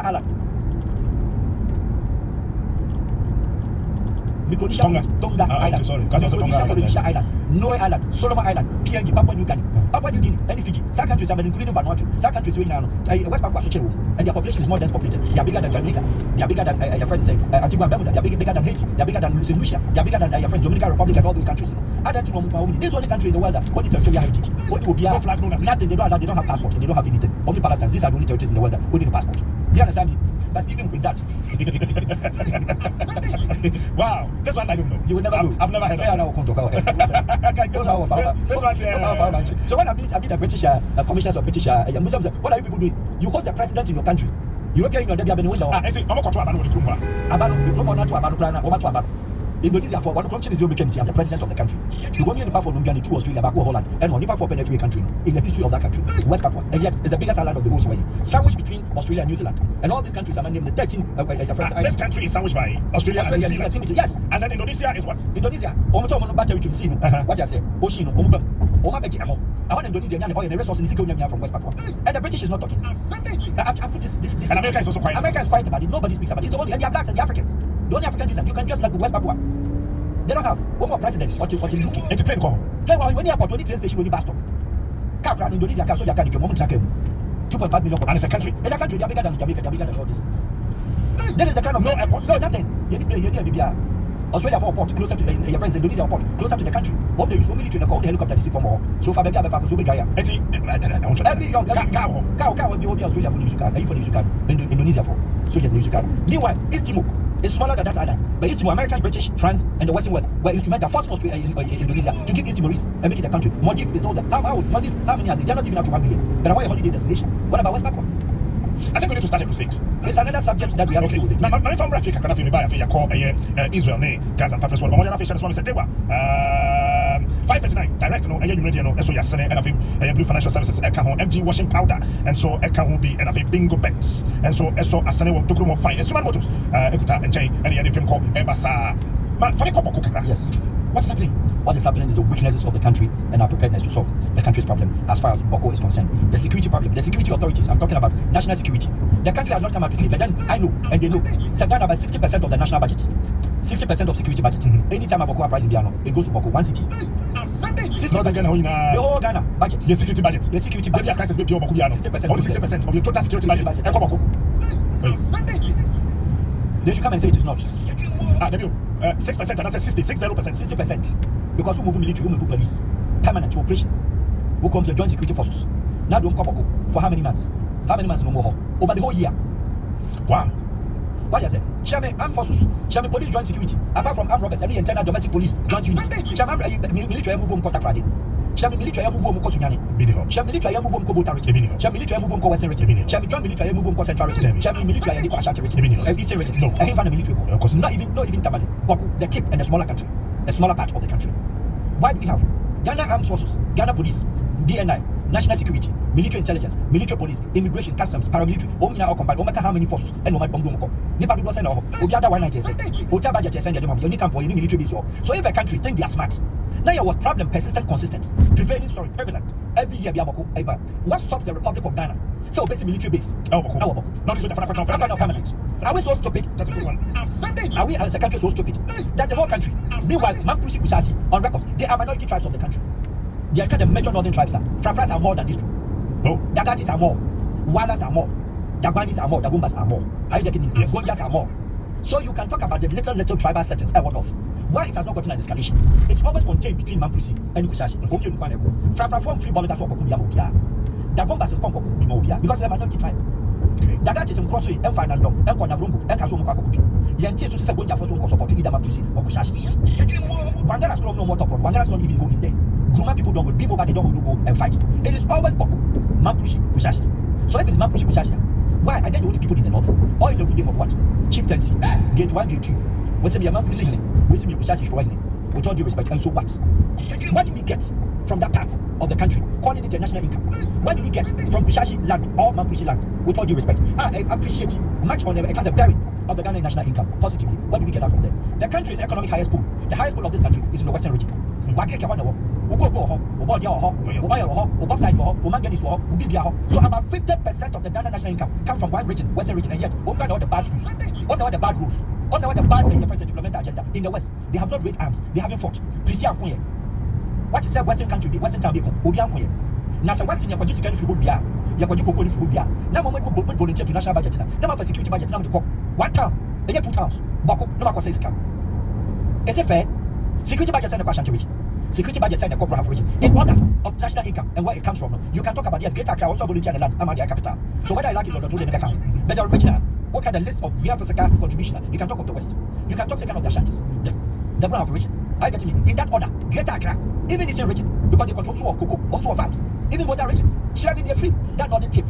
Island. Micronesia, Tonga Island, Micronesia Islands, Norway Island, Solomon Island, PNG, Papua New Guinea, any Fiji. Some countries are including Vanuatu. Some countries West Papua, and their population is more dense populated. They are bigger than Jamaica. They are bigger than your friends say Antigua and Bermuda. They are bigger than Haiti. They are bigger than St. Lucia. They are bigger than your friends Dominican Republic and all those countries. This is the only country in the world that only territorial heritage. Only Obia, flag, nothing. They don't have passport. They don't have anything. Only Palestinians. These are the only territories in the world that only the passport. Do you understand me? But even with that, wow, this one I don't know. You will never know. I've never heard of this. So when I mean the British commissioners of British Muslims, what are you people doing? You host the president in your country. European Union, they have been window. Indonesia for one country is your as the president of the country. The one in the for Numbiani to Australia, back Holland, and only for every country in the history of that country, West Papua, and yet it's the biggest island of the whole Swahili, sandwiched between Australia and New Zealand. And all these countries are named the 13. This country is sandwiched by Australia and New Zealand. Yes. And then Indonesia is what? Indonesia. Almost all battery to see what I say. Oshino, Omubam, Omabeji. I want Indonesia and the resources in from West Papua. And the British is not talking. I put this. And America is also quiet. America is quiet about it. Nobody speaks about it. It's the only, and they are blacks and the Africans. The only African descent. You can just like the West Papua. They don't have one more president or in UK. It's a plane call. Play one when you have 20 train station when you bus stop. Car crowd Indonesia car so you can do moment track 2.5 million. And it's a country. It's a country. They are bigger than Jamaica. They are bigger than all this. There is the kind of no airport. No nothing. You need to Australia for a port closer to your friends. Indonesia port closer to the country. One day you so military the helicopter they see for more. So far baby have so big giant. Every young car will be Australia for the car. For the Indonesia for. So yes, the car. Meanwhile, East Timor is smaller than that island. But East Timor, American, British, France, and the Western world were instrumental forced Australia Indonesia to give East Timorese and make it a country. Maldives is older. How many are they? They're not even up to 1 million. They're a holiday destination. What about West Papua? I think we need to start a crusade. It's another subject that we have to deal with. Now, my from Africa, can I feel by a call Israel, Gaza, and Papers, but one of the one said they were 5:39 direct, no, and so yes, and I think Blue Financial Services, MG washing powder, and so Eka will be, and I think bingo bets, and so Asane will took more fine. It's one motos, Ekuta and Jay, and the other call Ebasa. Yes. What's happening? What is happening is the weaknesses of the country and our preparedness to solve the country's problem as far as Boko is concerned. The security problem, the security authorities, I'm talking about national security. The country has not come out to see, but then I know, and they know, Ghana about 60% of the national budget. 60% of security budget. Anytime a Boko price it goes to Boko, one city. 60%. The whole Ghana budget. The security budget. The security budget. The crisis 60%. Only 60% of your total security budget. They should come and say it is not. 6% and that's 60%. 60%. Because we move military, we move police. Permanent operation. Who comes to joint security forces. Now don't come for how many months? How many months no more? Over the whole year. Wow. What you say? Chairman armed forces, Chairman police joint security. Apart from armed robbers, every internal domestic police joint unit. Chairman military move on contact rally. Chairman military move on Kosunyani. Chairman military move on Kobota region. Chairman military move on Western region. Chairman joint military move on Central region. Chairman military move on Ashanti region. Eastern region. No, I ain't found a military corps. Because not even Tamale. Boku, the tip and the smaller country, the smaller part of the country. Why do we have Ghana armed forces, Ghana police, BNI, national security, military intelligence, military police, immigration, customs, paramilitary, all combined, how many forces, and no matter Nipa do send off, the other 190 hotel budget send them, you need camp or you need military base. So if a country think they are smart, now your problem persistent, consistent, prevalent, every year what stops the Republic of Ghana? So basic military base. Not this with the permanent. Are we so stupid? That's a good one. Are we as a country so stupid that the whole country, meanwhile, Mampusi Kusasi on records, they are minority tribes of the country. They are kind of major northern tribes. Frafras are more than these two. No. Dagatis are more. Walas are more. Dagwanis are more. Dagumbas are more. Are you getting it? Yes. Gonjas are more. So you can talk about the little tribal settings. Why it has not gotten an escalation? It's always contained between Mampusi and Kusashi. Frafra form free ball, that's what Kokumia. Dagumbas and Konko Mobia because they're minority tribe. Dagatis and Crossway and Finandom and Konavrumbu and Kasumu Kakupi. Yanti to say Gonja for some support to either Mampusi or Kusashi. Wangaras no more top, Wangaras don't even go in there. Gruma people don't go, people but they don't go and fight. It is always Boko, Mampushi, Kusashi. So if it's Mampushi, Kusashi, why are they the only people in the north? Or in the good name of what? Chieftaincy, gate 1, gate 2. What's your Mampushi? What's your Kusashi for? With all due respect, and so what? What do we get from that part of the country, calling it a national income? What do we get from Kushashi land or Mampushi land? With all due respect, I appreciate much on it has a bearing of the Ghana national income positively. What do we get out from there? The country in the economic highest pool, the highest pool of this country is in the western region. Uko, Ubodia or Ubaya or Uboside or Umangani or Ubibia. So about 50% of the Ghana national income come from one region, Western region, and yet over all the bad rules, under all the bad rules, under all the bad development agenda in the West. They have not raised arms, they haven't fought. Please, what is a Western country, Western town, Ubiankoye. Now, so what's in your condition for Ubia? Your condition for Ubia. Now, moment volunteer to national budget. Now, for security budget, now the cop. 1 town, they get 2 towns. Boko, no matter says come. Is it fair? Security budget send the question region. Security budget send the corporate half region. In order of national income and where it comes from, you can talk about yes, Greater Accra also volunteer the land, Amadia capital. So whether I like it or not, they never count. But the original, what kind of list of real physical contribution? You can talk of the West. You can talk second of the Ashantis. The brown of region. I get me in that order. Greater Accra, even the same region, because they control of cocoa, also of farms. Even for that region, shall be free. That not the tip.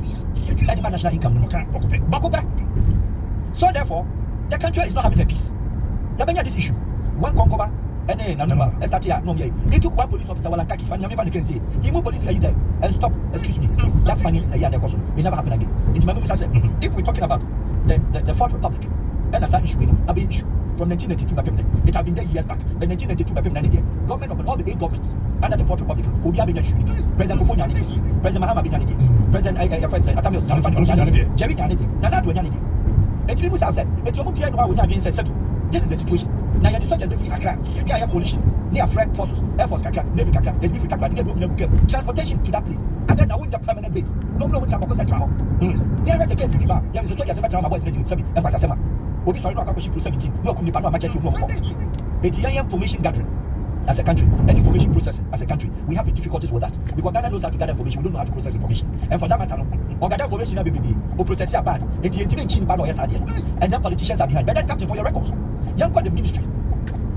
That the national income. Bakope. So therefore, the country is not having a peace. They have this issue. One conqueror and then number. It took one police officer while Kaki. Fanny can say he moved police there and stop. Excuse me. That funny it never happened again. It's my memory. If we're talking about the Fourth Republic, and as an issue, a big issue. From 1992 by permanent. It had been there years back. But 1992 by permanent. Government of all the 8 governments under the Fourth Republic would have been issued. President Kofonya Nidi, President Mahama Binanidi, President Atamios Tanfani, Jerry Yanidi, Nana Yanidi. It's people have said, it's a movie who against said, this is the situation. Now you're the soldiers be free Accra. You are coalition. Near Frank Forces, Air Force Accra, Navy Accra, the Navy Accra, transportation to that place. And then now in the permanent base. No, which I'm central. Here is the case in Riba. There is a soldier seven boys in the and Pasasema. Obi sorry no akwashi 17 no kumi pano amache no more. It's information gathering as a country and information processing as a country. We have difficulties with that because Ghana knows how to gather information. We don't know how to process information. And for that matter, or gather information na BBD or process it bad. It's chin bad or yes and then politicians are behind. But then captain for your records. Young got the ministry.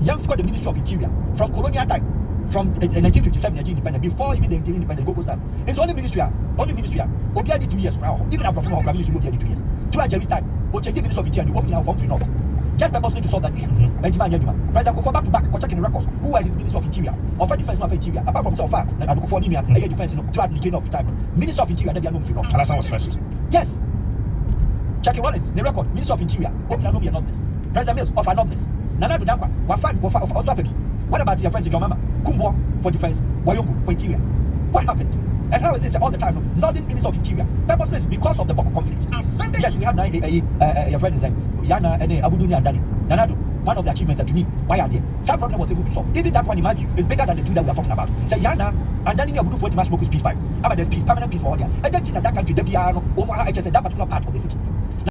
Young got the Ministry of Interior from colonial time. From 1957 independent before even the independent goes down. It's only ministry. Obi had 2 years now. Even after from our ministry Obi had 2 years. To Jerry's time. Or change the Ministry of Interior, you open now from free north. Just purposely to solve that issue. President Kufuor back to back, checking the records. Who were his Minister of Interior? Of Defense, not of Interior. Apart from so far, like Kufuor Nimia, air defense, throughout the chain of time. Minister of Interior, they are no free north. Alasan was first. Yes. Jackie Wallace, the record, Minister of Interior, Obi no be anonymous. President Mills of anonymous. Nana Dudankwa, Wafan, also Afebi. What about your friends in John Mama? Kumbo for defense, Wayongo for Interior. What happened? And how is it all the time? Not the Minister of Interior. Purposeless because of the Boko conflict. Yes, we had your friend is Yana and Abuduni and Dani. Nanado, one of the achievements to me, why are they? Some problem was able to solve. Even that one, in my view, is bigger than the two that we are talking about. Say Yana and Dani Abudu for smoke is peace pipe. There's peace, permanent peace for all there. And then in that country, the piano, Omaha, that particular part of the city.